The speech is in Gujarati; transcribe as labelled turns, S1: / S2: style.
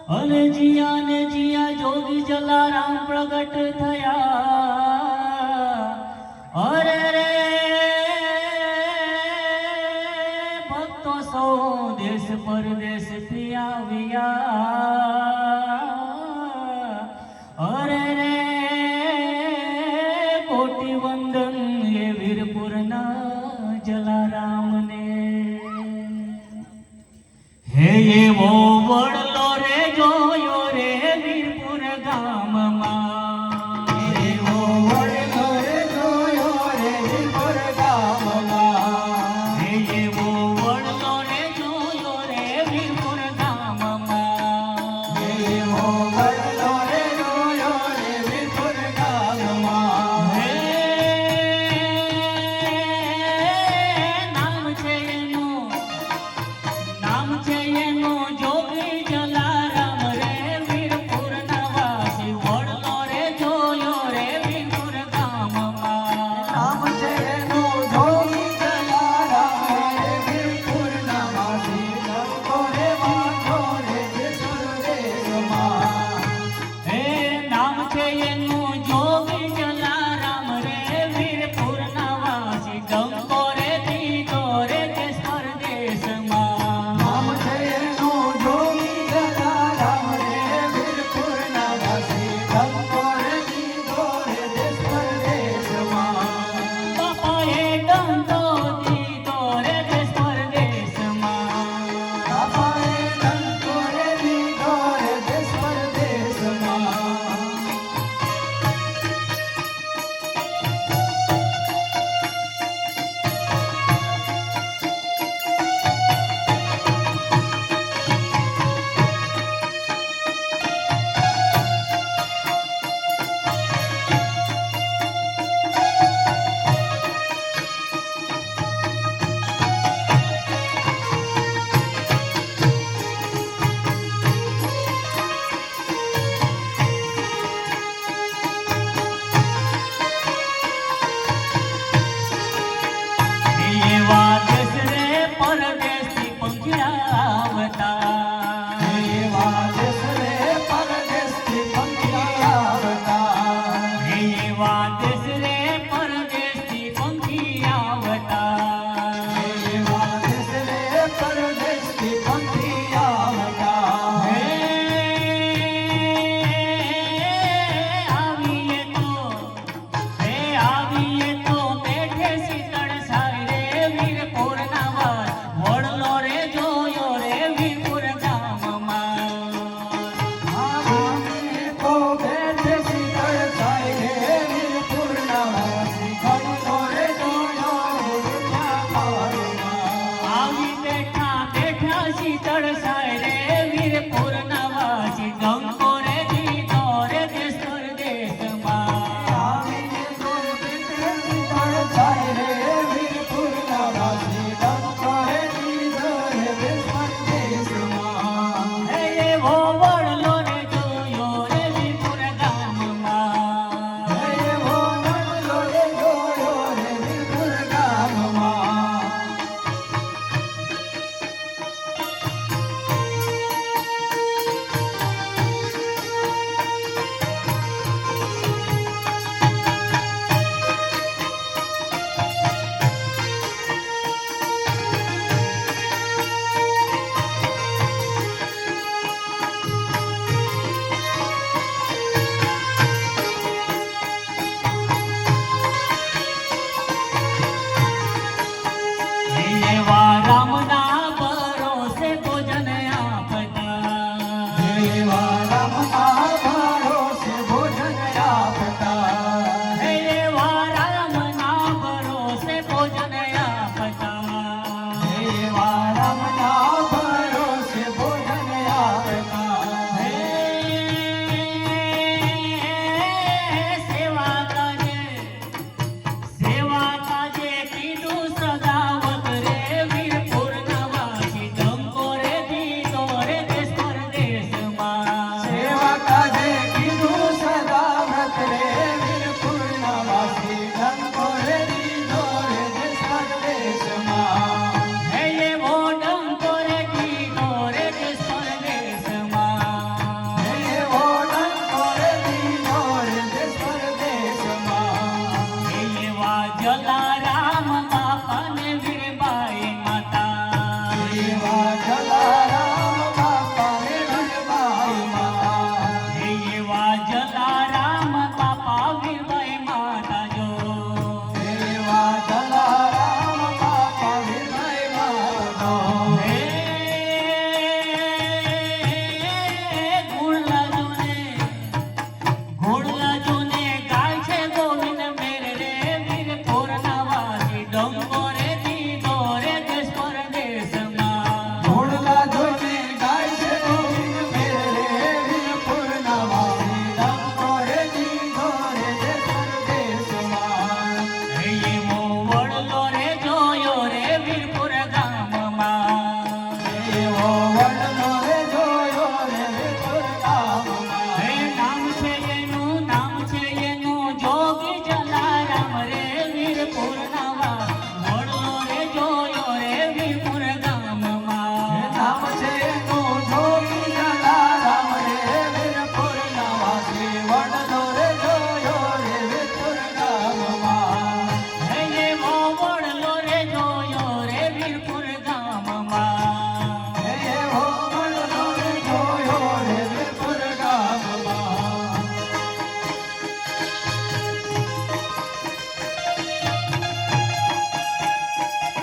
S1: અને જીયા ને જીયા જોગી જલારામ પ્રગટ થયા। અરે રે ભક્તો સૌ દેશ પરદેશ થી આવ્યા। અરે રે કોટી વંદન એ વીરપુરના જલારામને। હે એવો વડલો રે જોયો રે વીરપુર ગામમાં।
S2: એવો વડલો રે જોયો રે વીરપુર ગામમાં।
S1: હે એવો વડલો રે જોયો રે વીરપુર ગામમાં।
S2: એવો વડલો રે જોયો રે વીરપુર ગામમાં।
S1: હે નામ છે એનું જોગી જલારામ રે વીરપુરના વાસી। વડલો રે જોયો રે વીરપુર ગામમાં।
S2: નામ છે એનું જોગી જલારામ રે વીરપુરના વાસી। ડંકો રે વાંચો રે દેશ પરદેશમાં।
S1: હે નામ છે એનું જોગી જલારામ રે વીરપુરના વાસી। ડંકો રે દીધો રે દેશ પરદેશમાં।
S2: નામ છે એનું જોગી જલારામ રે વીરપુરના વાસી। ડંકો રે દીધો રે દેશ પરદેશમાં।
S1: બાપાએ દંડો દીધો રે દેશ પરદેશમાં।
S2: બાપાએ ડંકો રે દીધો રે દેશ પરદેશમાં।
S1: એવા દેશ રે પરદેશથી પંખિયા આવતા।
S2: એવા દેશ રે પરદેશથી પંખિયા આવતા।
S1: એવા દેશ રે પરદેશથી પંખિયા આવતા।
S2: એવા દેશ રે પરદેશથી પંખિયા આવતા।
S1: હે આવીએ તો બેઠે શીતળ સાઈ રે વીરપુરના વાસ। વડલો રે જોયો રે વીરપુર ગામમાં।
S2: આવીએ તો બેઠે શીતળ છાઈ રે વીરપુરના વાસી। ડંકો રે જોયો રે વીરપુરના ગામમાં।
S1: આવી બેઠા બેઠા શીતળ સાઈ